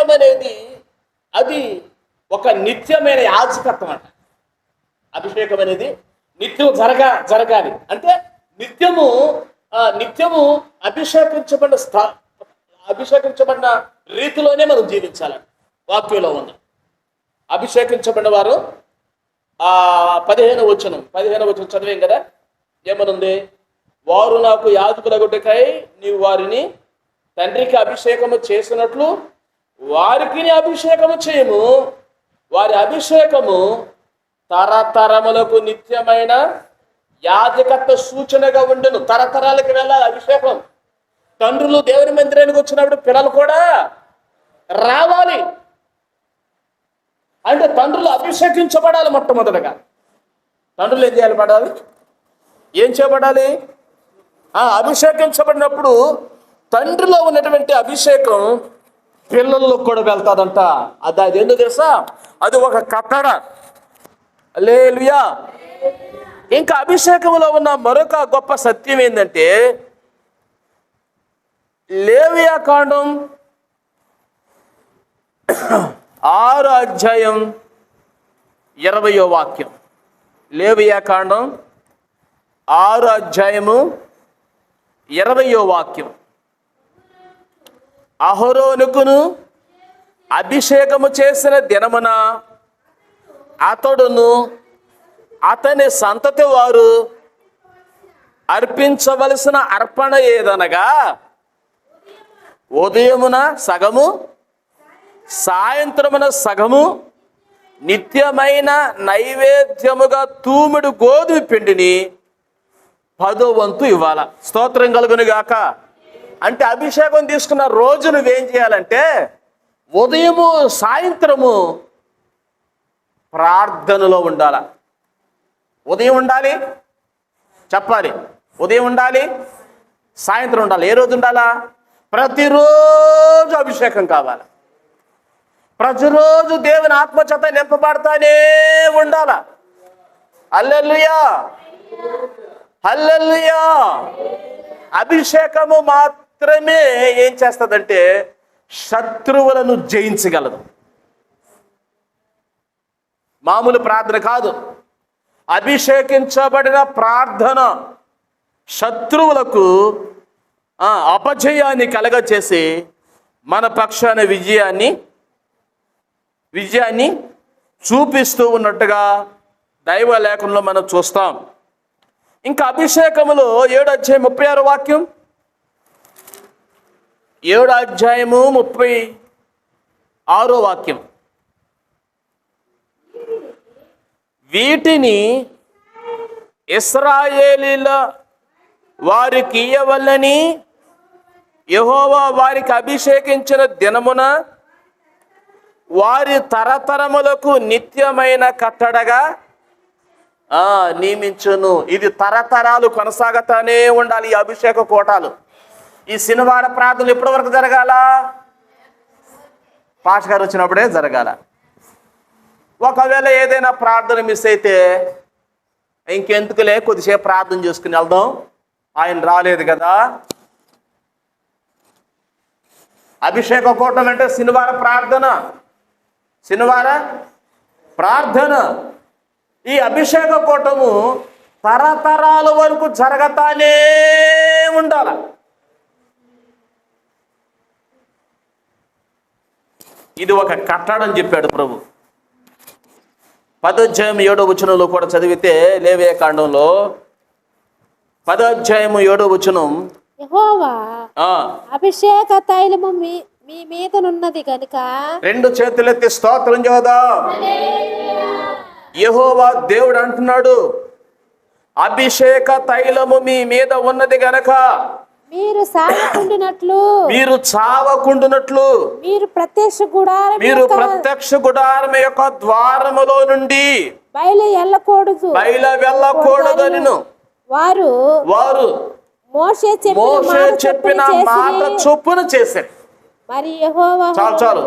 అభిషేకం అనేది అది ఒక నిత్యమైన యాజకత్వం అంట. అభిషేకం అనేది నిత్యం జరగాలి అంటే నిత్యము అభిషేకించబడిన రీతిలోనే మనం జీవించాలని వాక్యంలో ఉంది. అభిషేకించబడిన వారు 15వ వచనం చదివేం కదా, ఏమనుంది? వారు నాకు యాజకులగుటకై నీవు వారిని తండ్రికి అభిషేకము చేసినట్లు వారికి అభిషేకము చేయము. వారి అభిషేకము తరతరములకు నిత్యమైన యాజకత్వ సూచనగా ఉండెను. తరతరాలకు వెళ్ళాలి అభిషేకం. తండ్రులు దేవుని మందిరానికి వచ్చినప్పుడు పిల్లలు కూడా రావాలి. అంటే తండ్రులు అభిషేకించబడాలి. మొట్టమొదటగా తండ్రులు ఏం చేయబడాలి? అభిషేకించబడినప్పుడు తండ్రిలో ఉన్నటువంటి అభిషేకం పిల్లల్లో కూడా వెళ్తాదంట. అది ఎందుకు తెలుసా? అది ఒక కట్టడ. హల్లెలూయా. ఇంకా అభిషేకంలో ఉన్న మరొక గొప్ప సత్యం ఏంటంటే, లేవియా కాండం 6వ అధ్యాయం 20వ వాక్యం. లేవియా కాండం 6వ అధ్యాయము 20వ వాక్యం. అహరోనుకును అభిషేకము చేసిన దినమున అతడును అతని సంతతి వారు అర్పించవలసిన అర్పణ ఏదనగా ఉదయమున సగము సాయంత్రమున సగము నిత్యమైన నైవేద్యముగా తూముడు గోధుమ పిండిని 10వ వంతు ఇవ్వాల. స్తోత్రం కలుగును గాక. అంటే అభిషేకం తీసుకున్న రోజు నువ్వేం చేయాలంటే ఉదయము సాయంత్రము ప్రార్థనలో ఉండాల. ఉదయం ఉండాలి, చెప్పాలి. ఉదయం ఉండాలి, సాయంత్రం ఉండాలి. ఏ రోజు ఉండాలా? ప్రతిరోజు అభిషేకం కావాలి. ప్రతిరోజు దేవుని ఆత్మచేత నింపబడతానే ఉండాల. హల్లెలూయా, హల్లెలూయా. అభిషేకము మాత్రమే ఏం చేస్తుందంటే శత్రువులను జయించగలదు. మామూలు ప్రార్థన కాదు. అభిషేకించబడిన ప్రార్థన శత్రువులకు అపజయాన్ని కలగచేసి మన పక్షాన విజయాన్ని చూపిస్తూ ఉన్నట్టుగా దైవ లేఖనంలో మనం చూస్తాం. ఇంకా అభిషేకములో 7వ అధ్యాయం 36వ వాక్యం. 7వ అధ్యాయము 36వ వాక్యం. వీటిని ఇశ్రాయేలీల వారికి ఇయ్యవలెనని యెహోవా వారికి అభిషేకించిన దినమున వారి తరతరములకు నిత్యమైన కట్టడగా నియమించును. ఇది తరతరాలు కొనసాగుతానే ఉండాలి. ఈ అభిషేక కోటాలు. ఈ శనివార ప్రార్థనలు ఎప్పటి వరకు జరగాల? పాస్టర్ గారు వచ్చినప్పుడే జరగాల. ఒకవేళ ఏదైనా ప్రార్థన మిస్ అయితే ఇంకెందుకులే కొద్దిసేపు ప్రార్థన చేసుకుని వెళ్దాం, ఆయన రాలేదు కదా. అభిషేక కూటం అంటే శనివార ప్రార్థన. ఈ అభిషేక కూటము తరతరాల వరకు జరగతానే ఉండాల. ఇది ఒక కట్టడం చెప్పాడు ప్రభు. 10వ అధ్యాయం 7వ వచనంలో కూడా చదివితే, లేవియా కాండంలో 10వ అధ్యాయం 7వ వచనం, యెహోవా అభిషేక తైలము మీ మీదనున్నది గనుక. 2 చేతులెత్తి స్తోత్రం చేద్దాం. యెహోవా దేవుడు అంటున్నాడు, అభిషేక తైలము మీ మీద ఉన్నది గనక మీరు చావకుండునట్లు మీరు ప్రత్యక్ష గుడారం యొక్క ద్వారములో నుండి బయలు వెళ్ళకూడదనిను వారు మోషే చెప్పిన మాట చొప్పున చేశారు. మరి యెహోవా చాలు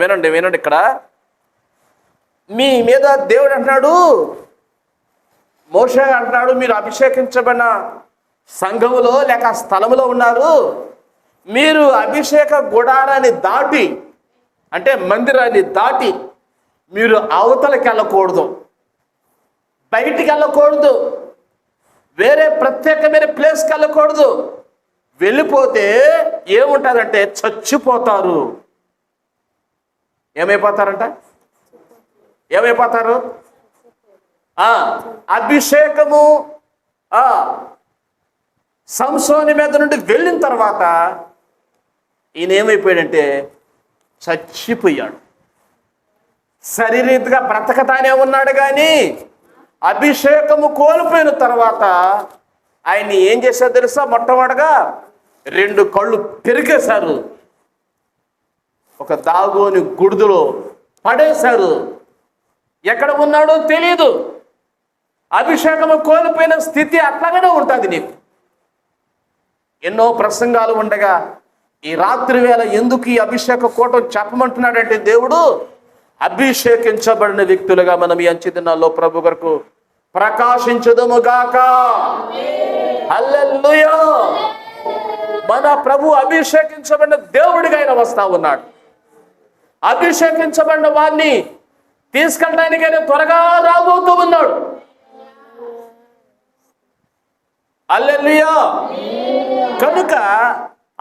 వినండి. ఇక్కడ మీ మీద దేవుడు అంటున్నాడు, మోషే అంటున్నాడు, మీరు అభిషేకించబడిన సంఘములో లేక స్థలములో ఉన్నారు. మీరు అభిషేక గుడారాన్ని దాటి అంటే మందిరాన్ని దాటి మీరు అవతలకి వెళ్ళకూడదు, బయటికి వెళ్ళకూడదు, వేరే ప్రత్యేకమైన ప్లేస్కి వెళ్ళకూడదు. వెళ్ళిపోతే ఏముంటుందంటే చచ్చిపోతారు. ఏమైపోతారంట? ఏమైపోతారు? అభిషేకము సంసోని మీద నుండి వెళ్ళిన తర్వాత ఈయన ఏమైపోయాడంటే చచ్చిపోయాడు. శరీరీతిగా బ్రతకతానే ఉన్నాడు, కానీ అభిషేకము కోల్పోయిన తర్వాత ఆయన్ని ఏం చేశారు తెలుసా? మొట్టమొదటిగా 2 కళ్ళు పెరిగేశారు, ఒక దాగోని గుడిదలో పడేశారు. ఎక్కడ ఉన్నాడో తెలియదు. అభిషేకము కోల్పోయిన స్థితి అట్లాగనే ఉంటుంది నీకు. ఎన్నో ప్రసంగాలు ఉండగా ఈ రాత్రి వేళ ఎందుకు ఈ అభిషేక కూటం చెప్పమంటున్నాడంటే, దేవుడు అభిషేకించబడిన వ్యక్తులుగా మనం ఈ అంచె దినాల్లో ప్రభు కొరకు ప్రకాశించుదుముగాక. హల్లెలూయా. మన ప్రభు అభిషేకించబడిన దేవుడిగా ఆయన వస్తా ఉన్నాడు. అభిషేకించబడిన వారిని తీసుకెళ్ళడానికి ఆయన త్వరగా రాబోతూ ఉన్నాడు. హల్లెలూయా. కనుక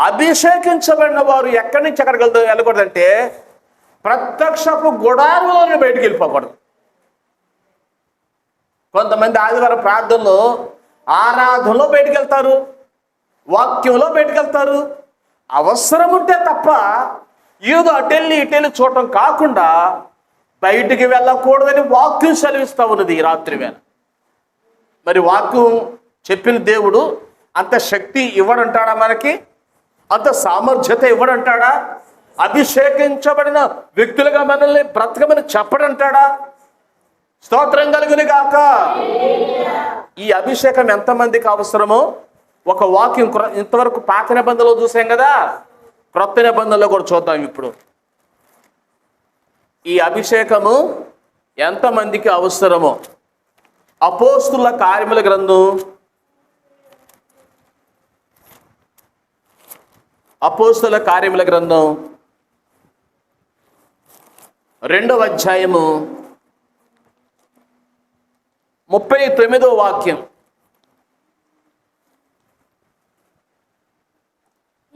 అభిషేకించబడిన వారు ఎక్కడి నుంచి ఎక్కడికి వెళ్ళకూడదంటే ప్రత్యక్షపు గుడారంలోనే బయటికి వెళ్ళిపోకూడదు. కొంతమంది ఆదివారం ప్రార్థనలో ఆరాధనలో బయటికి వెళ్తారు, వాక్యంలో బయటికి వెళ్తారు. అవసరం ఉంటే తప్ప ఏదో అటెళ్ళి ఇటెళ్ళి చూడటం కాకుండా బయటికి వెళ్ళకూడదని వాక్యం సెలవిస్తూ ఉన్నది ఈ రాత్రి వేళ. మరి వాక్యం చెప్పిన దేవుడు అంత శక్తి ఇవ్వడంటాడా? మనకి అంత సామర్థ్యత ఇవ్వడంటాడా? అభిషేకించబడిన వ్యక్తులుగా మనల్ని బ్రతకమని చెప్పడంటాడా? స్తోత్రం కలుగును గాక. ఈ అభిషేకం ఎంతమందికి అవసరమో ఒక వాక్యం ఇంతవరకు పాత నిబంధనలో చూసాం కదా, క్రొత్త నిబంధనలో కూడా చూద్దాం. ఇప్పుడు ఈ అభిషేకము ఎంతమందికి అవసరమో అపోస్తుల కార్యముల గ్రంథం, అపోస్తుల కార్యముల గ్రంథం 2వ అధ్యాయము 39వ వాక్యం.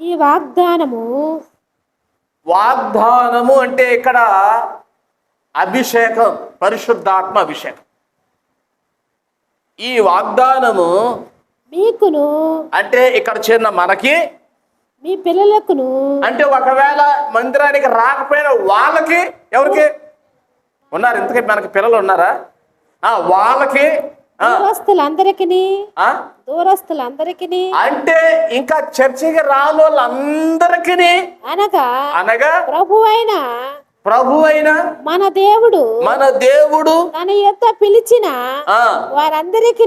ఈ వాగ్దానము అంటే ఇక్కడ అభిషేకం, పరిశుద్ధాత్మ అభిషేకం. ఈ వాగ్దానము మీకును అంటే ఇక్కడ చేరిన మనకి, మీ పిల్లలకును, అంటే ఒకవేళ మందిరానికి రాకపోయిన వాళ్ళకి, ఎవరికి ఉన్నారు? ఇంతకీ మనకి పిల్లలు ఉన్నారా? వాళ్ళకి, దూరస్తులందరికీ, అంటే ఇంకా చర్చికి రాని వాళ్ళందరికీ, అనగా ప్రభువైన మన దేవుడు తన యొద్ద పిలిచిన వారందరికీ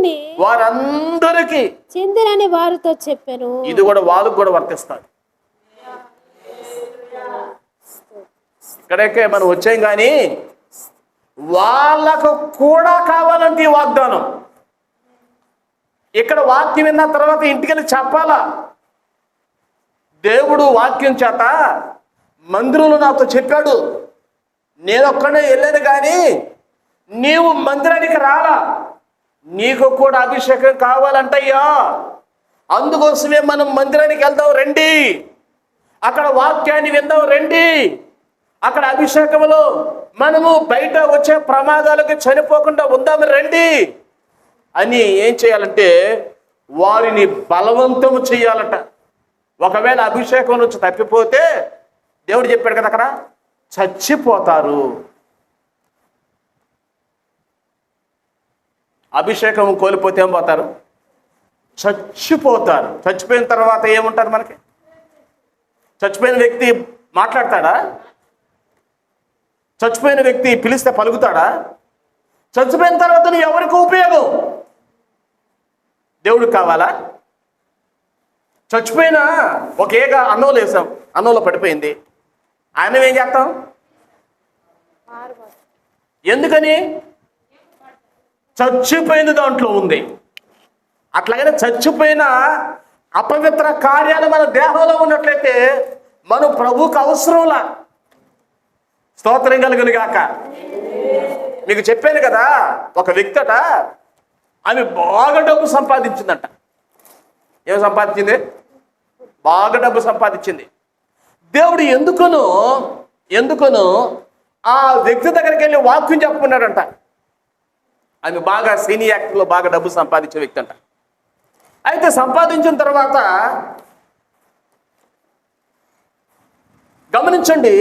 చెందినని వారితో చెప్పాను. ఇది కూడా వాళ్ళకు కూడా వర్తిస్తారు. ఇక్కడికే మనం వచ్చాం, కానీ వాళ్ళకు కూడా కావాలంటే ఈ వాగ్దానం. ఇక్కడ వాక్యం విన్న తర్వాత ఇంటికెళ్ళి చెప్పాలా? దేవుడు వాక్యం చేత మందిరంలో నాతో చెప్పాడు, నేను ఒక్కడే వెళ్ళాను, కానీ నీవు మందిరానికి రాలా, నీకు కూడా అభిషేకం కావాలంటయ్యా. అందుకోసమే మనం మందిరానికి వెళ్దాం రండి, అక్కడ వాక్యాన్ని విందాం రండి, అక్కడ అభిషేకంలో మనము బయట వచ్చే ప్రమాదాలకు చనిపోకుండా ఉందాము రండి అని ఏం చేయాలంటే వారిని బలవంతము చేయాలట. ఒకవేళ అభిషేకం నుంచి తప్పిపోతే దేవుడు చెప్పాడు కదా, అక్కడ చచ్చిపోతారు. అభిషేకం కోల్పోతే ఏం పోతారు? చచ్చిపోతారు. చచ్చిపోయిన తర్వాత ఏముంటారు మనకి? చచ్చిపోయిన వ్యక్తి మాట్లాడతాడా? చచ్చిపోయిన వ్యక్తి పిలిస్తే పలుకుతాడా? చచ్చిపోయిన తర్వాత ఎవరికి ఉపయోగం? దేవుడికి కావాలా? చచ్చిపోయినా ఒక ఏగ అన్నంలో వేసాం, అన్నంలో పడిపోయింది, ఆయన ఏం చేస్తాం? ఎందుకని? చచ్చిపోయిన దాంట్లో ఉంది. అట్లాగనే చచ్చిపోయిన అపవిత్ర కార్యాలు మన దేహంలో ఉన్నట్లయితే మనం ప్రభువుకు అవసరంలా. స్తోత్రం కలుగును గాక. మీకు చెప్పాను కదా, ఒక వ్యక్తట ఆమె బాగా డబ్బు సంపాదించిందంట. ఏం సంపాదించింది? బాగా డబ్బు సంపాదించింది. దేవుడు ఎందుకును ఆ వ్యక్తి దగ్గరికి వెళ్ళి వాక్యం చెప్పుకున్నాడంట. ఆమె బాగా సినీ యాక్టర్లో బాగా డబ్బు సంపాదించే వ్యక్తి అంట. అయితే సంపాదించిన తర్వాత గమనించండి,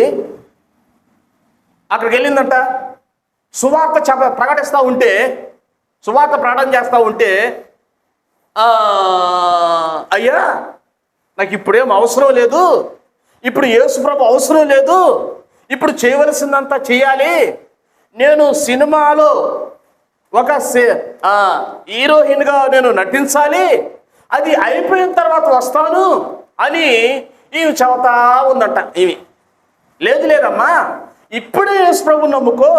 అక్కడికి వెళ్ళిందంట. సువార్త ప్రకటిస్తూ ఉంటే, సువార్త ప్రకటన చేస్తూ ఉంటే, అయ్యా నాకు ఇప్పుడేం అవసరం లేదు, ఇప్పుడు యేసుప్రభు అవసరం లేదు, ఇప్పుడు చేయవలసిందంతా చేయాలి, నేను సినిమాలో ఒక హీరోయిన్గా నేను నటించాలి, అది అయిపోయిన తర్వాత వస్తాను అని ఈమె చెబుతా ఉందంట. ఈమె లేదమ్మా, ఇప్పుడే యేసుప్రభుని నమ్ముకో,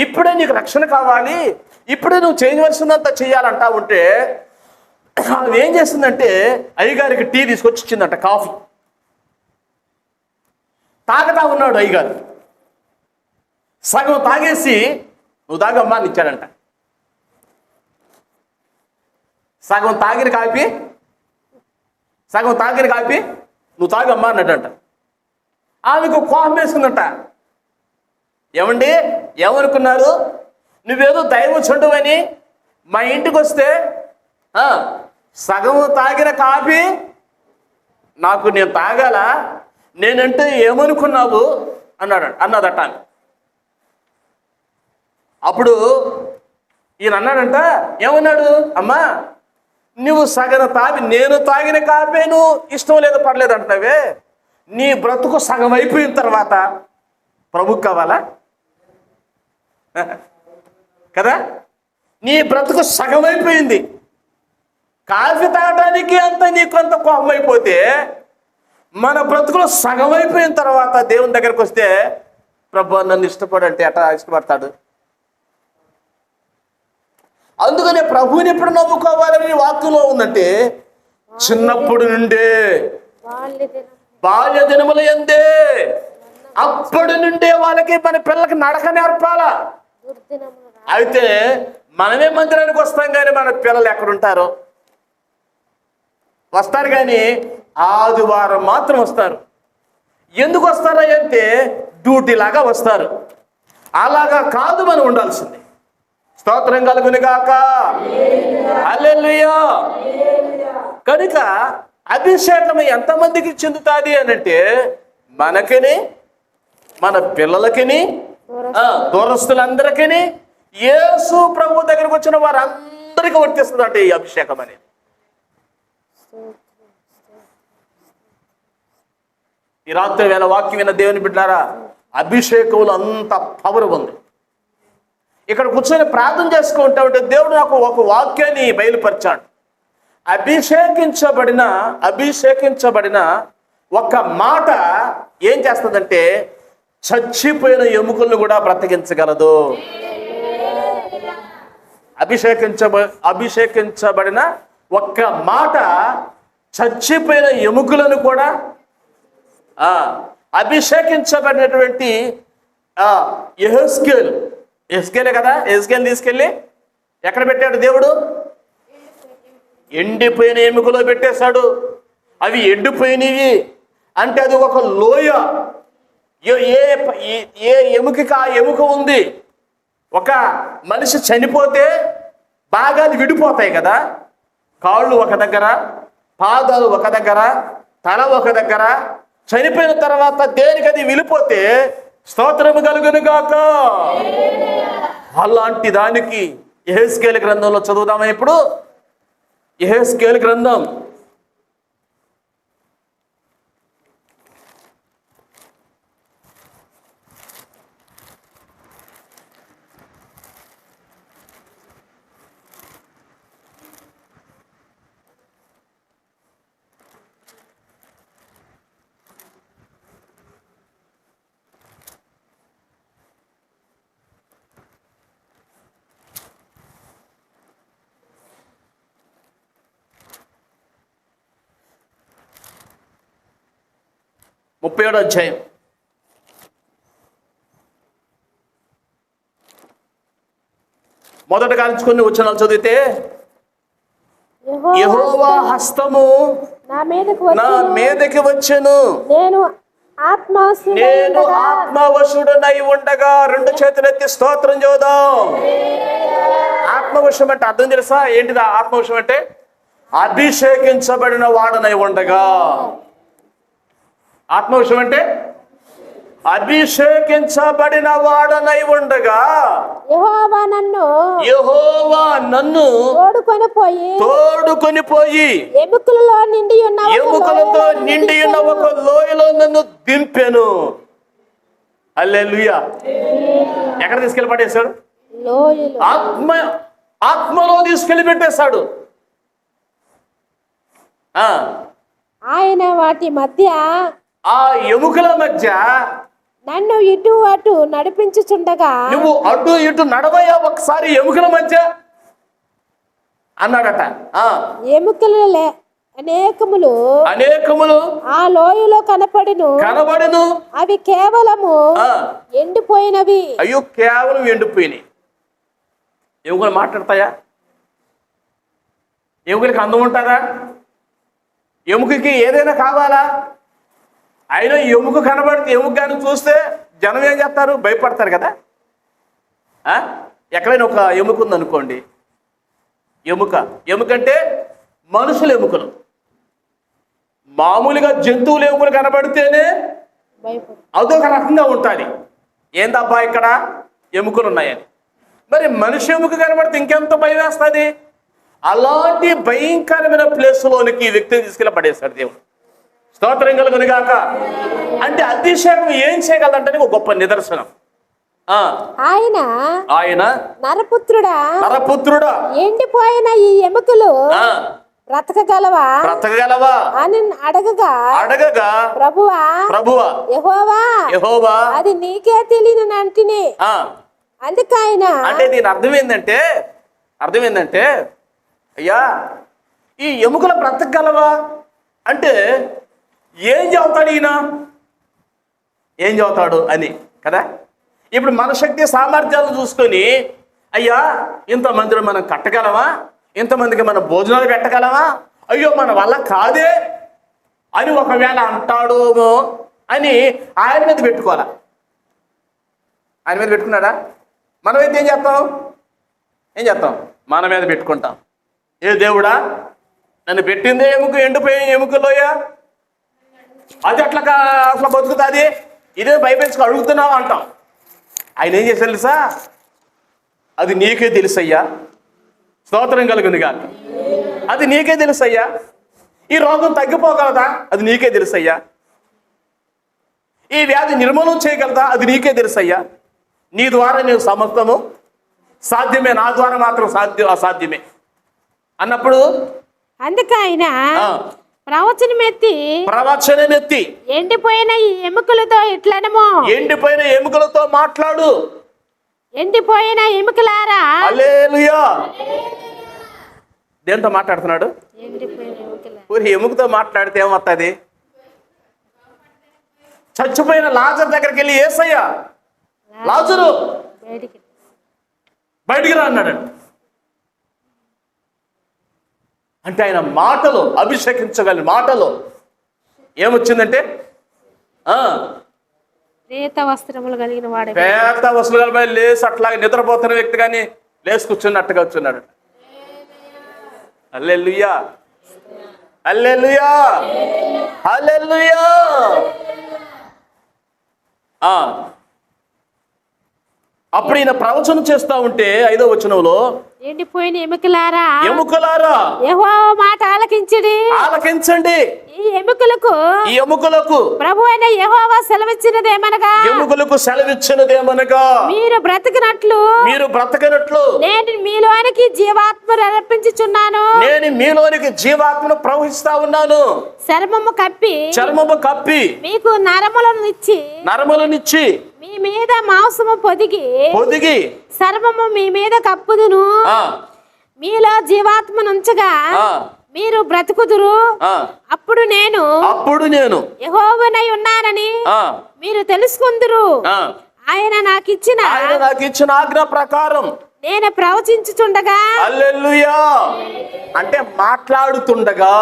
ఇప్పుడే నీకు రక్షణ కావాలి, ఇప్పుడే నువ్వు చేయవలసిందంతా చేయాలంటా ఉంటే ఆమె ఏం చేస్తుందంటే అయ్యగారికి టీ తీసుకొచ్చి ఇచ్చిందంట, కాఫీ. తాగుతా ఉన్నాడు అయ్యగారు. సగం తాగేసి నువ్వు తాగమ్మా అని ఇచ్చాడంట. సగం తాగిన కాపీ నువ్వు తాగమ్మా అన్నాడంట. ఆమెకు కోపం వేసుకుందంట. ఏమండి, ఏమనుకున్నారు? నువ్వేదో దైవచండువని మా ఇంటికి వస్తే సగం తాగిన కాఫీ నాకు నేను తాగాల, నేనంటే ఏమనుకున్నావు అన్నదట. అప్పుడు ఈయన అన్నాడంట, ఏమన్నాడు? అమ్మా, నువ్వు సగం నేను తాగిన కాఫీ నువ్వు ఇష్టం లేదు పర్లేదు అంటున్నావే, నీ బ్రతుకు సగం అయిపోయిన తర్వాత ప్రభుకు కావాలా కదా? నీ బ్రతుకు సగం అయిపోయింది, కాఫీ తాగడానికి అంత నీకు అంత కోపం అయిపోతే, మన బ్రతుకులో సగం అయిపోయిన తర్వాత దేవుని దగ్గరకు వస్తే ప్రభు నన్ను ఇష్టపడంటే ఎట్లా ఇష్టపడతాడు? అందుకనే ప్రభువుని ఎప్పుడు నమ్ముకోవాలని వాక్యంలో ఉందంటే, చిన్నప్పుడు నుండే బాల్య దినముల యందే, అప్పటి నుండే వాళ్ళకి మన పిల్లలకి నడక నేర్పాలా. అయితే మనమే మందిరానికి వస్తాం కానీ మన పిల్లలు ఎక్కడుంటారో? వస్తారు కానీ ఆదివారం మాత్రం వస్తారు. ఎందుకు వస్తారా అంటే డ్యూటీ లాగా వస్తారు. అలాగా కాదు మనం ఉండాల్సింది. స్తోత్రం కలుగును గాక. హల్లెలూయా. కనుక అభిషేకం ఎంతమందికి చెందుతుంది అనంటే, మనకిని, మన పిల్లలకిని, దూరస్తులందరికీ, యేసు ప్రభు దగ్గరకు వచ్చిన వారందరికీ వర్తిస్తుంది అంటే ఈ అభిషేకం అనేది. ఈ రాత్రి వేళ వాక్యం విన్న దేవుని బిడ్డలారా, అభిషేకంలో అంత పవర్ ఉంది. ఇక్కడ కూర్చొని ప్రార్థన చేసుకుంటా ఉంటే దేవుడు నాకు ఒక వాక్యాన్ని బయలుపరిచాడు. అభిషేకించబడిన ఒక మాట ఏం చేస్తుందంటే చచ్చిపోయిన ఎముకలను కూడా బ్రతికించగలదు. అభిషేకించబడిన ఒక్క మాట చచ్చిపోయిన ఎముకలను కూడా, అభిషేకించబడినటువంటి యెహెజ్కేలే కదా, యెహెజ్కేలు తీసుకెళ్ళి ఎక్కడ పెట్టాడు దేవుడు? ఎండిపోయిన ఎముకలో పెట్టేశాడు. అవి ఎండిపోయినవి అంటే అది ఒక లోయ. ఏ ఎముకకి ఆ ఎముక ఉంది. ఒక మనిషి చనిపోతే భాగాలు విడిపోతాయి కదా, కాళ్ళు ఒక దగ్గర, పాదాలు ఒక దగ్గర, తల ఒక దగ్గర. చనిపోయిన తర్వాత దేనికి అది విడిపోతే స్తోత్రము కలుగును గాక. అలాంటి దానికి యెహెజ్కేలు గ్రంథంలో చదువుదామా ఇప్పుడు? యెహెజ్కేలు గ్రంథం 37వ అధ్యాయం మొదట కాల్చుకుని వచనాలు చదివితే, యెహోవా హస్తము నా మీదకు నా వచ్చెను. మీదకి వచ్చెను, నేను ఆత్మవశుడనై ఉండగా. రెండు చేతులెత్తి స్తోత్రం చేద్దాం. ఆత్మవశం అంటే అర్థం తెలుసా? ఏంటిది ఆత్మవశం అంటే? అభిషేకించబడిన వాడనై ఉండగా. ఆత్మవశం అంటే అభిషేకించబడిన వాడనై ఉండగా యెహోవా నన్ను తోడుకొని పోయి ఎముకలతో నిండి ఉన్న ఒక లోయలో నన్ను దింపెను. హల్లెలూయా. ఎక్కడ తీసుకెళ్ళి పడేశాడు? ఆత్మలో తీసుకెళ్ళి పెట్టేశాడు. ఆయన వాటి మధ్య, ఆ ఎముకల మధ్య నన్ను ఇటు అటు నడిపించుచుండగా, నువ్వు అటు ఇటు నడవయ్యా ఒకసారి ఎముకల మధ్య అన్నాడట. ఎముకలు అనేకములు ఆ లోయలో కనపడెను. అవి కేవలము ఎండిపోయినవి. అయ్యో, కేవలం ఎండిపోయినాయి. ఎముకలు మాట్లాడతాయా? ఎముకలకి అందం ఉంటారా? ఎముకకి ఏదైనా కావాలా? అయినా ఎముక కనబడితే, ఎముక కానీ చూస్తే జనం ఏం చేస్తారు? భయపడతారు కదా. ఎక్కడైనా ఒక ఎముక ఉందనుకోండి, ఎముకంటే మనుషుల ఎముకలు. మామూలుగా జంతువుల ఎముకలు కనబడితేనే అదొక రకంగా ఉంటుంది. ఏందబ్బా ఇక్కడ ఎముకలు ఉన్నాయని. మరి మనిషి ఎముక కనబడితే ఇంకెంత భయం వేస్తుంది? అలాంటి భయంకరమైన ప్లేస్లోనికి ఈ వ్యక్తిని తీసుకెళ్ళి పడేశాడు దేవుడు. స్తోత్రం కలుగును గాక. అంటే అతిశయం ఏం చేయగలదంటే ఒక గొప్ప నిదర్శనం. ఆయన నరపుత్రుడా, ఎండిపోయిన ఈ ఎముకలు బ్రతకగలవా అని అడగగా, ప్రభువా యెహోవా అది నీకే తెలియనంటిని. అందుకైన అంటే దీని అర్థం ఏంటంటే అయ్యా, ఈ ఎముకలు బ్రతకగలవా అంటే ఏం చదువుతాడు అని కదా. ఇప్పుడు మన శక్తి సామర్థ్యాలు చూసుకొని, అయ్యా ఇంతమందిని మనం కట్టగలమా? ఇంతమందికి మనం భోజనాలు పెట్టగలమా? అయ్యో మన వల్ల కాదే అని ఒకవేళ అంటాడోమో అని ఆయన మీద పెట్టుకోవాలా. ఆయన మీద పెట్టుకున్నాడా? మనమైతే ఏం చేస్తాం? మన మీద పెట్టుకుంటాం. ఏ దేవుడా, నన్ను పెట్టిందే ఎముక, ఎండిపోయి ఎముకలోయా, అది అట్లా బతుకుతుంది, ఇదే భయపెంచుకు అడుగుతున్నావు అంటాం. ఆయన ఏం చేశారు తెలుసా? అది నీకే తెలుసయ్యా. స్తోత్రం కలుగును గాక. అది నీకే తెలుసయ్యా. ఈ రోగం తగ్గిపోగలదా? అది నీకే తెలుసయ్యా. ఈ వ్యాధి నిర్మూలన చేయగలదా? అది నీకే తెలుసయ్యా. నీ ద్వారా నేను సమస్తము సాధ్యమే, నా ద్వారా మాత్రం అసాధ్యమే అన్నప్పుడు అందుకే ఆయన ప్రవచనమెత్తి ఎండిపోయిన ఈ ఎముకలతో ఇట్లనము, ఎండిపోయిన ఎముకలతో మాట్లాడు. ఎండిపోయిన ఎముకలారా. హల్లెలూయా. దేంతో మాట్లాడుతున్నాడు? ఎముకతో మాట్లాడితే ఏమవుతుంది? చచ్చిపోయిన లాజరు దగ్గరికి వెళ్ళి, యేసయ్యా లాజరు బయటికి రా అన్నాడు. అంటే ఆయన మాటలు, అభిషేకించగలిగిన మాటలు ఏమొచ్చిందంటే పేత వస్త్రములు కలిగిన వాడు, పేత వస్త్రాలు కలిగిన లేసి అట్లాగే నిద్రపోతున్న వ్యక్తి కానీ లేచి కూర్చున్నట్టుగా వచ్చున్నాడు. హల్లెలూయా, హల్లెలూయా, హల్లెలూయా. అప్పుడు ఈయన ప్రవచనం చేస్తా ఉంటే 5వ వచనంలో, ఎండిపోయిన ఎముకలారా యెహోవా మాట ఆలకించండి. ఈ ఎముకలకు ప్రభు అయిన యెహోవా సెలవిచ్చినదేమనగా మీరు బ్రతికినట్లు నేను మీలోనికి జీవాత్మను ప్రవహిస్తా ఉన్నాను. చర్మము కప్పి మీకు నరములనిచ్చి మీ మీద మాంసము పొదిగి సర్వము మీ మీద కప్పుదును. మీలో జీవాత్మనుంచగా మీరు బ్రతుకుదురు. అప్పుడు నేను యెహోవానై ఉన్నానని మీరు తెలుసుకుందురు. ఆయన నాకు ఇచ్చిన ఆజ్ఞ ప్రకారం నేను ప్రవచించుచుండగా. హల్లెలూయా. అంటే మాట్లాడుతుండగా,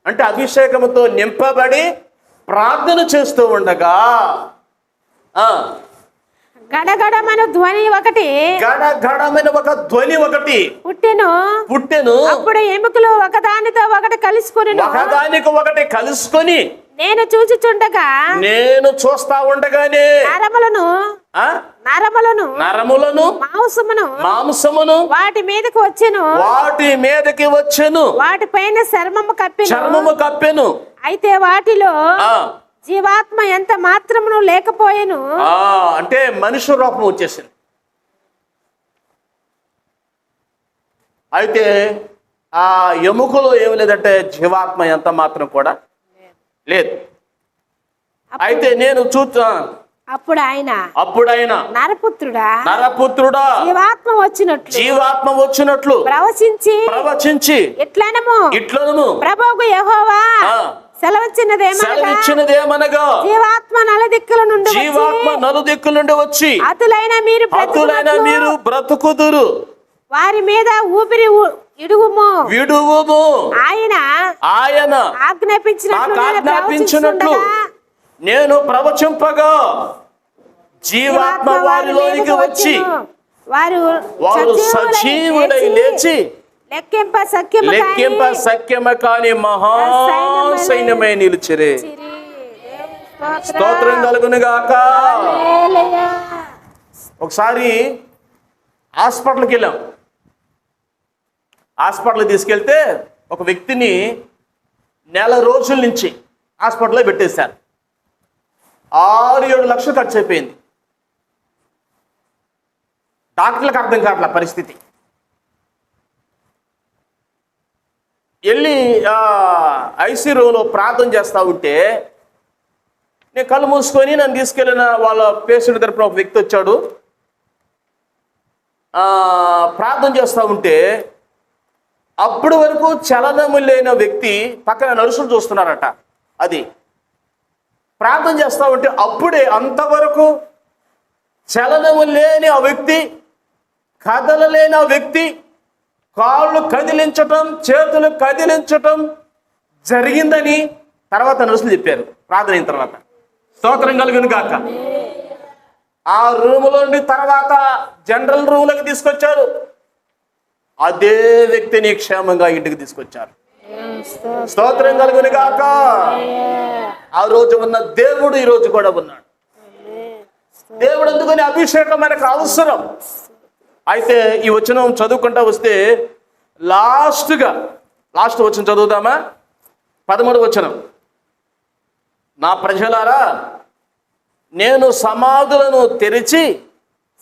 అంటే అభిషేకముతో నింపబడి ప్రార్థన చేస్తూ ఉండగా గడగడమను ధ్వని ఒకటి, గడగడమైన ఒక ధ్వని ఒకటి పుట్టెను. అప్పుడు ఎముకలు ఒకదానితో ఒకటి కలుసుకొని నేను చూచుచుండగా, నేను చూస్తా ఉండగానే నరములను మాంసమును వాటి మీదకి వచ్చెను. వాటిపైన చర్మము కప్పెను. అయితే వాటిలో జీవాత్మ ఎంత మాత్రమును లేకపోయెను. అంటే మనుష్య రూపం వచ్చేసింది. అయితే ఆ ఎముకలో ఏమి లేదంటే జీవాత్మ ఎంత మాత్రం కూడా లేదు. అయితే నేను అప్పుడు ఆయన నరపుత్రుడా జీవాత్మ వచ్చినట్లు ప్రవచించి ఇట్లనము ప్రభువు యెహోవా సెలవిచ్చినదేమనగా, జీవాత్మ నలుదిక్కుల నుండి వచ్చి అతులైన మీరు బ్రతుకుదురు, వారి మీద ఊపిరి విడువుము. ఆయన ఆజ్ఞాపించినట్లు నేను ప్రవచింపగా జీవాత్మ వారిలోనికి వచ్చి వారు సజీవుడై లేచి లెక్కింప సఖ్యమ కాని మహాసైన్యమై నిలిచిరే. స్తోత్రం కలుగును గాక. ఒకసారి హాస్పిటల్కి వెళ్ళాం. హాస్పిటల్ తీసుకెళ్తే ఒక వ్యక్తిని 4 రోజుల నుంచి హాస్పిటల్లో పెట్టేశారు. 6-7 లక్షలు ఖర్చు అయిపోయింది. డాక్టర్లకు అర్థం కావట్ల పరిస్థితి. వెళ్ళి ఐసీ రూమ్లో ప్రార్థన చేస్తూ ఉంటే నేను కళ్ళు మూసుకొని నన్ను తీసుకెళ్ళిన వాళ్ళ పేషెంట్ తరపున ఒక వ్యక్తి వచ్చాడు. ప్రార్థన చేస్తూ ఉంటే అప్పటి వరకు చలనము లేని వ్యక్తి పక్కన నర్సులు చూస్తున్నారట. అది ప్రార్థన చేస్తూ ఉంటే అప్పుడే అంతవరకు చలనము లేని ఆ వ్యక్తి, కదలలేని ఆ వ్యక్తి కాళ్ళు కదిలించటం, చేతులు కదిలించటం జరిగిందని తర్వాత నర్సులు చెప్పారు ప్రార్థన అయిన తర్వాత. స్తోత్రం కలుగును గాక. ఆ రూములోండి తర్వాత జనరల్ రూమ్లోకి తీసుకొచ్చారు. అదే వ్యక్తిని క్షేమంగా ఇంటికి తీసుకొచ్చారు. స్తోత్రం కలుగును గాక. ఆ రోజు ఉన్న దేవుడు ఈ రోజు కూడా ఉన్నాడు. దేవుడు అందుకని అభిషేకం మనకు అవసరం. అయితే ఈ వచనం చదువుకుంటా వస్తే లాస్ట్ వచనం చదువుదామా? 13వ వచనం. నా ప్రజలారా, నేను సమాధులను తెరిచి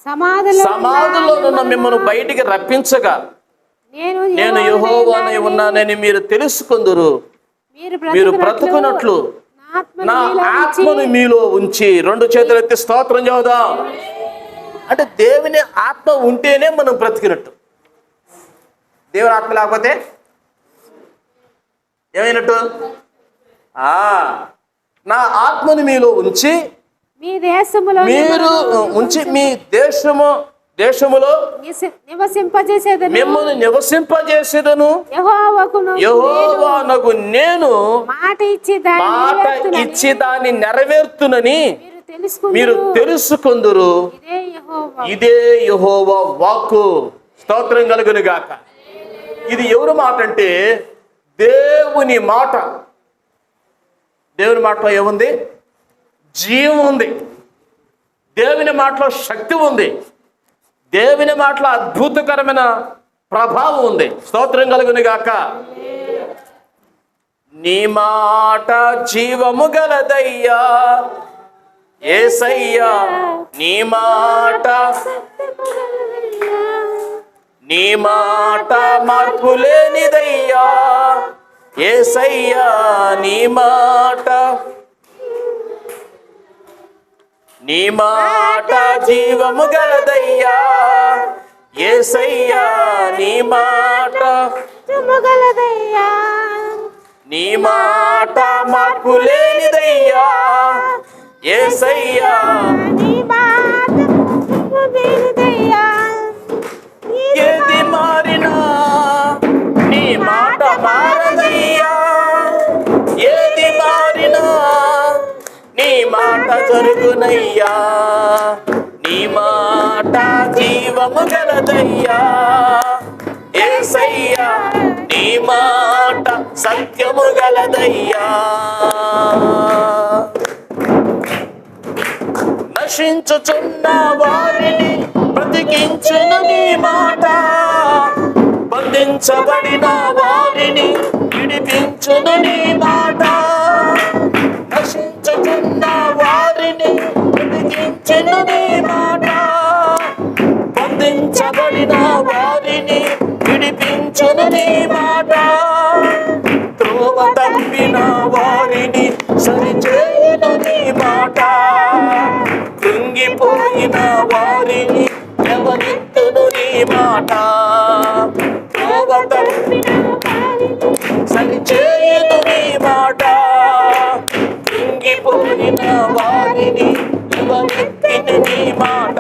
సమాధుల్లో ఉన్న మిమ్మల్ని బయటికి రప్పించగా నేను యెహోవానై ఉన్నానని మీరు తెలుసుకొందురు. మీరు బ్రతుకున్నట్లు నా ఆత్మను మీలో ఉంచి. 2 చేతులు ఎత్తి స్తోత్రం చెబుదాం. అంటే దేవుని ఆత్మ ఉంటేనే మనం బ్రతికినట్టు. దేవుని ఆత్మ లేకపోతే ఏమైనట్టు? నా ఆత్మను మీలో ఉంచి మీరు ఉంచి మీ దేశములో మిమ్మల్ని నివసింపజేసేదను. యెహోవానగు నేను మాట ఇచ్చి దాన్ని నెరవేర్తునని మీరు తెలుసుకొందురు. ఇదే యెహోవా వాక్కు. స్తోత్రం కలుగును గాక. ఇది ఎవరి మాట అంటే దేవుని మాట. దేవుని మాటలో ఏముంది? జీవం ఉంది. దేవుని మాటలో శక్తి ఉంది. దేవుని మాటలో అద్భుతకరమైన ప్రభావం ఉంది. స్తోత్రం కలుగును గాక. నీ మాట జీవము గలదయ్యా యేసయ్యా, నీ మాట మార్పు లేనిదయ్యా యేసయ్యా, నీ మాట జీవము గలదయ్యా యేసయ్యా, నీ మాట మార్పు లేనిదయ్యా యేసయ్యా, జరుగునయ్యా, నీ మాట జీవము గలదయ్యా. యేసయ్యా నీ మాట సత్యము గలదయ్యా. నశించుచున్న వారిని బ్రతికించును నీ మాట, బంధించబడిన వారిని విడిపించును నీ మాట. నశించుచున్న వారిని బ్రతికించును నీ మాట, బంధించబడిన వారిని విడిపించును నీ మాట. త్రోవ తప్పిన వారిని సరిచేయును నీ మాట, కృంగిపోయిన వారిని ఎవరెత్తును నీ మాట. త్రోవ తప్పిన సరిచేయును నీ మాట, కృంగిపోయిన వారిని ఎవరెత్తును నీ మాట.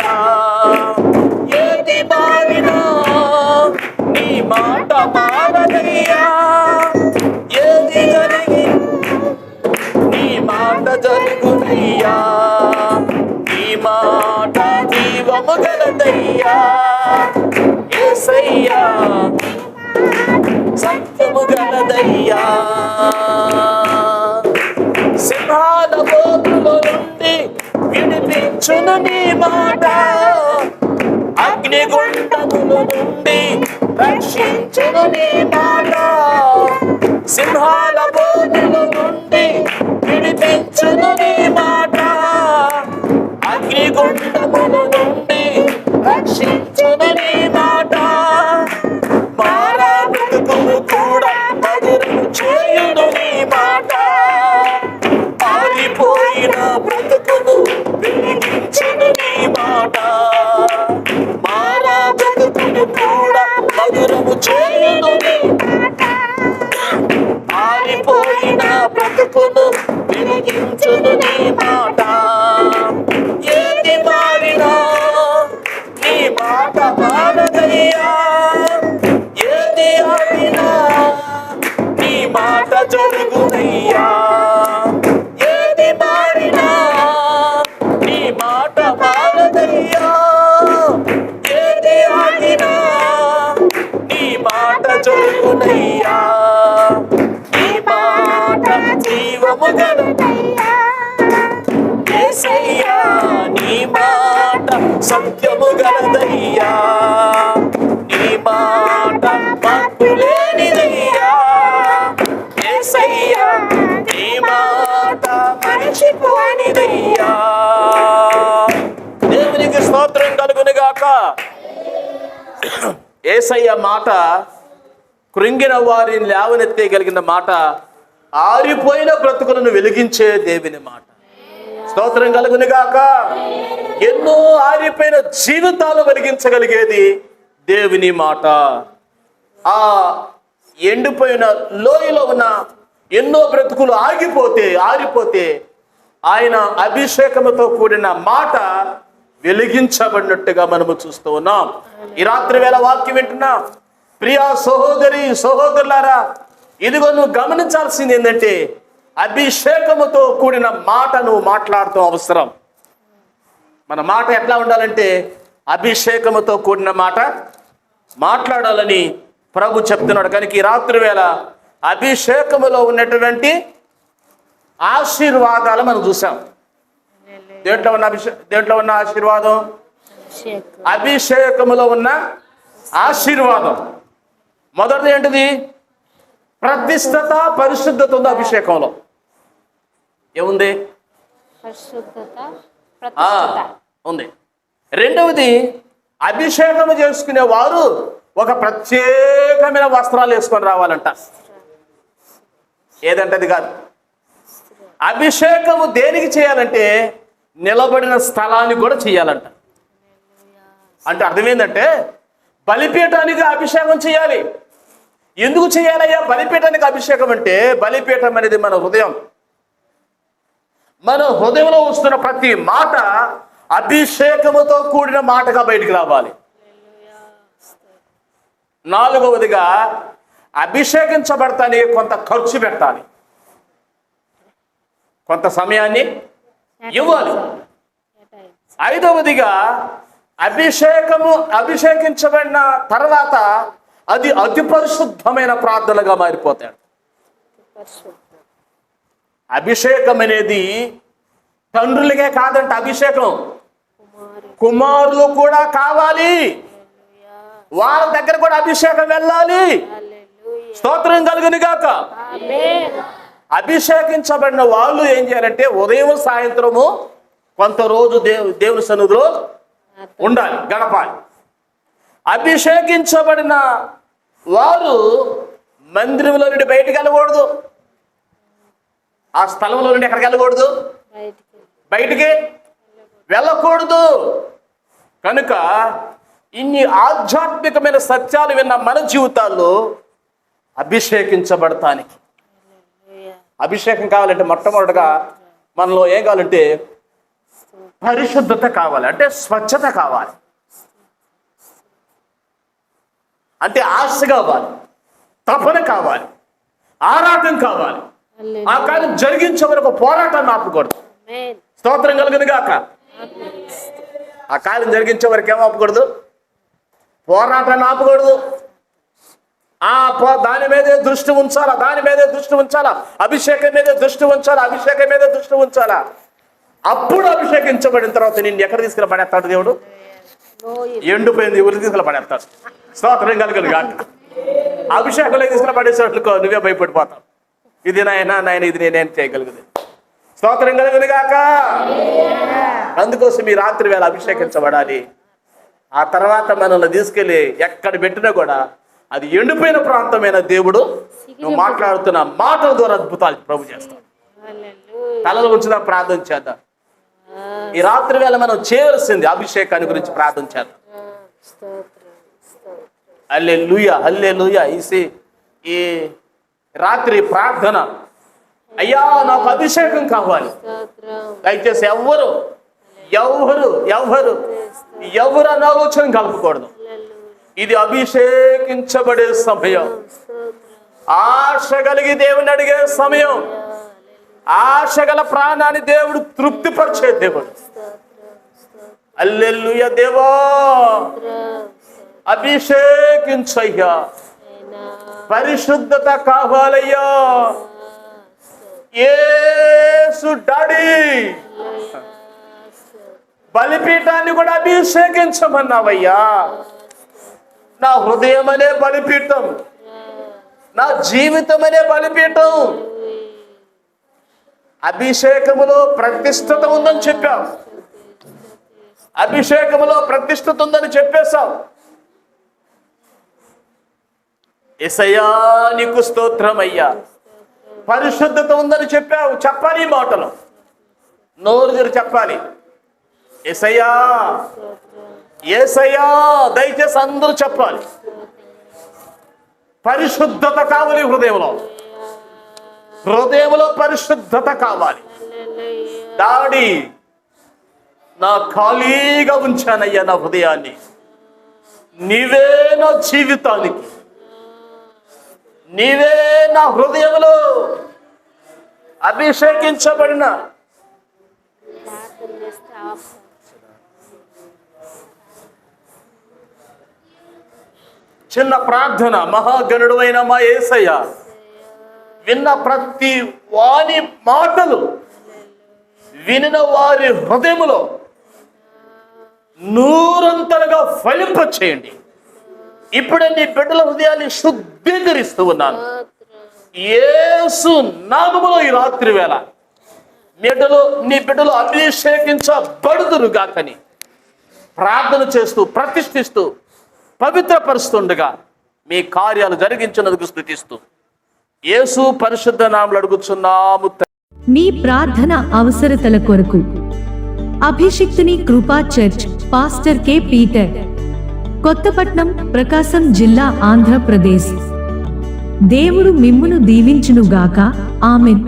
ఏది మారినా నీ మాట మారదయ్యా, ఏది జరిగి నీ మాట జరుగునయ్యా. నీ మాట జీవము గలదయ్యా, యేసయ్యా సత్యము గలదయ్యా. సింహాల బోధుల నుండి విడిపించును నీ మాట, అగ్నిగుండముల నుండి రక్షించును నీ మాట. సింహాల బోధుల నుండి విడిపించును నీ మాట, అగ్నిగుండముల నుండి రక్షించును నీ మాట. మారా బ్రతుకును కూడా మధురము చేయును నీ మాట, ఆరిపోయిన బ్రతుకును వెలిగించును నీ మాట. మారా బ్రతుకును కూడా మధురము చేయును నీ మాట, ఆరిపోయిన బ్రతుకును వెలిగించును నీ మాట. ఏది మారినా నీ మాట మారదయ్యా, ఏది ఆడినా నీ మాట జరుగునయ్యా. ఏది మారినా నీ మాట మారదయ్యా, ఏది ఆడినా నీ మాట జరుగునయ్యా. నీ మాట జీవము గలదయ్యా, యేసయ్యా నీ మాట సత్యము గలదయ్యా. నీ మాట మార్పులేనిదయ్యా, యేసయ్యా నీ మాట మరచిపోనిదయ్యా. దేవునికి స్తోత్రం కలుగును గాక. యేసయ్య మాట కృంగిన వారిని లేవనెత్తగలిగిన మాట, ఆరిపోయిన బ్రతుకులను వెలిగించే దేవుని మాట. స్తోత్రం కలుగును గాక. ఎన్నో ఆరిపోయిన జీవితాలు వెలిగించగలిగేది దేవుని మాట. ఆ ఎండిపోయిన లోయలో ఉన్న ఎన్నో బ్రతుకులు ఆరిపోతే ఆయన అభిషేకముతో కూడిన మాట వెలిగించబడినట్టుగా మనము చూస్తూ ఉన్నాం. ఈ రాత్రి వేళ వాక్యం వింటున్నాం. ప్రియా సహోదరి సహోదరులారా, ఇదిగో నువ్వు గమనించాల్సింది ఏంటంటే, అభిషేకముతో కూడిన మాట నువ్వు మాట్లాడటం అవసరం. మన మాట ఎట్లా ఉండాలంటే అభిషేకముతో కూడిన మాట మాట్లాడాలని ప్రభు చెప్తున్నాడు. కనుక ఈ రాత్రి వేళ అభిషేకములో ఉన్నటువంటి ఆశీర్వాదాలు మనం చూసాం. దేంట్లో ఉన్న ఆశీర్వాదం? అభిషేకములో ఉన్న ఆశీర్వాదం. మొదటిది ఏంటిది? ప్రతిష్టత, పరిశుద్ధత ఉంది అభిషేకంలో. ఏముంది? ఉంది. రెండవది, అభిషేకం చేసుకునే వారు ఒక ప్రత్యేకమైన వస్త్రాలు వేసుకొని రావాలంట. ఏదంటది కాదు. అభిషేకము దేనికి చేయాలంటే నిలబడిన స్థలానికి కూడా చేయాలంట. అంటే అర్థమైందంటే బలిపీఠానికి అభిషేకం చేయాలి. ఎందుకు చేయాలయ్యా బలిపీఠానికి అభిషేకం అంటే, బలిపీఠం అనేది మన హృదయం. మన హృదయంలో వస్తున్న ప్రతి మాట అభిషేకముతో కూడిన మాటగా బయటికి రావాలి. నాలుగవదిగా, అభిషేకించబడతానికి కొంత ఖర్చు పెట్టాలి, కొంత సమయాన్ని ఇవ్వాలి. ఐదవదిగా అభిషేకించబడిన తర్వాత అది అతి పరిశుద్ధమైన ప్రార్థనగా మారిపోతాడు. అభిషేకం అనేది తండ్రులకే కాదంట అభిషేకం, కుమారులు కూడా కావాలి, వాళ్ళ దగ్గర కూడా అభిషేకం వెళ్ళాలి. స్తోత్రం కలుగును గాక. అభిషేకించబడిన వాళ్ళు ఏం చేయాలంటే ఉదయం సాయంత్రము కొంత రోజు దేవుని సన్నిధిలో ఉండాలి, గడపాలి. అభిషేకించబడిన వారు మందిరంలో నుండి బయటికి వెళ్ళకూడదు, ఆ స్థలంలో నుండి ఎక్కడికి వెళ్ళకూడదు, బయటికి వెళ్ళకూడదు. కనుక ఇన్ని ఆధ్యాత్మికమైన సత్యాలు విన్న మన జీవితాల్లో అభిషేకించబడటానికి, అభిషేకం కావాలంటే మొట్టమొదటిగా మనలో ఏం కావాలంటే పరిశుద్ధత కావాలి, అంటే స్వచ్ఛత కావాలి, అంటే ఆశ కావాలి, తపన కావాలి, ఆరాటం కావాలి. ఆ కార్యం జరిగించే వరకు పోరాటాన్ని ఆపకూడదు. స్తోత్రం కలుగును గాక. ఆ కార్యం జరిగించే వరకు ఏం ఆపకూడదు, పోరాటాన్ని ఆపకూడదు. దాని మీదే దృష్టి ఉంచాలా, దాని మీదే దృష్టి ఉంచాలా, అభిషేకం మీదే దృష్టి ఉంచాలా, అభిషేకం మీదే దృష్టి ఉంచాలా. అప్పుడు అభిషేకించబడిన తర్వాత నిన్ను ఎక్కడ తీసుకెళ్ళి పడేస్తాడు దేవుడు? ఎండిపోయింది ఊరికి తీసుకెళ్ళి పడేస్తాడు. స్తోత్రం కలుగును గాక. అభిషేకంలో తీసుకెళ్ళి పడేసేట్లుకో నువ్వే భయపడిపోతావు. ఇది నాయన ఇది నేనేం చేయగలుగుతుంది. స్తోత్రం కలుగును గాక. అందుకోసం ఈ రాత్రి వేళ అభిషేకించబడాలి. ఆ తర్వాత మనల్ని తీసుకెళ్ళి ఎక్కడ పెట్టినా కూడా అది ఎండిపోయిన ప్రాంతమైన దేవుడు నువ్వు మాట్లాడుతున్న మాటల ద్వారా అద్భుతాలు ప్రభు చేస్తాడు. తలలో ఉంచుదా ప్రార్థన చేద్దాం. ఈ రాత్రి వేళ మనం చేయవలసింది అభిషేకాన్ని గురించి ప్రార్థన చేద్దాం. హల్లెలూయా, హల్లెలూయా. ఈ రాత్రి ప్రార్థన, అయ్యా నాకు అభిషేకం కావాలి. దయచేసి ఎవ్వరు అని ఆలోచన కలపకూడదు. ఇది అభిషేకించబడే సమయం, ఆశ కలిగి దేవుని అడిగే సమయం, ఆశ గల ప్రాణాన్ని దేవుడు తృప్తిపరిచే దేవుడు. హల్లెలూయా. దేవా అభిషేకించయ్యా, పరిశుద్ధత కావాలయ్యా. యేసు డాడీ బలిపీఠాన్ని కూడా అభిషేకించమన్నావయ్యా. నా హృదయం అనే బలిపీఠం, నా జీవితం అనే బలిపీఠం. అభిషేకములో ప్రతిష్ఠత ఉందని చెప్పావు, అభిషేకములో ప్రతిష్ఠత ఉందని చెప్పేశావు. యేసయ్యా నీకు స్తోత్రమయ్యా. పరిశుద్ధత ఉందని చెప్పావు, చెప్పాలి. ఈ మాటలు నోరు తెరిచి చెప్పాలి. యేసయ్యా, యేసయ్యా, దయచేసి అందరూ చెప్పాలి. పరిశుద్ధత కావాలి హృదయంలో పరిశుద్ధత కావాలి. డాడీ నా ఖాళీగా ఉంచానయ్యా నా హృదయాన్ని, నీవే నా జీవితానికి, నీవే నా హృదయంలో అభిషేకించబడిన చిన్న ప్రార్థన. మహాగణుడు అయిన మా యేసయ్య, విన్న ప్రతి వాని మాటలు వినిన వారి హృదయములో నూరంతలుగా ఫలింప చేయండి. ఇప్పుడే నీ బిడ్డల హృదయాన్ని శుద్ధీకరిస్తూ ఉన్నాను యేసు నామములో. ఈ రాత్రి వేళ నీ బిడ్డలు అభిషేకించబడుదురు గాకని ప్రార్థన చేస్తూ ప్రతిష్ఠిస్తూ పవిత్రపరుస్తుండగా మీ కార్యాలు జరిగించినందుకు స్తుతిస్తూ యేసు పరిశుద్ధ నామములో అడుగుచున్నాము. మీ ప్రార్థన అవసరతల కొరకు అభిషిక్తుని Krupa church pastor K Peter, Kothapatnam, Prakasam జిల్లా, ఆంధ్రప్రదేశ్. దేవుడు మిమ్మును దీవించునుగాక. ఆమెన్.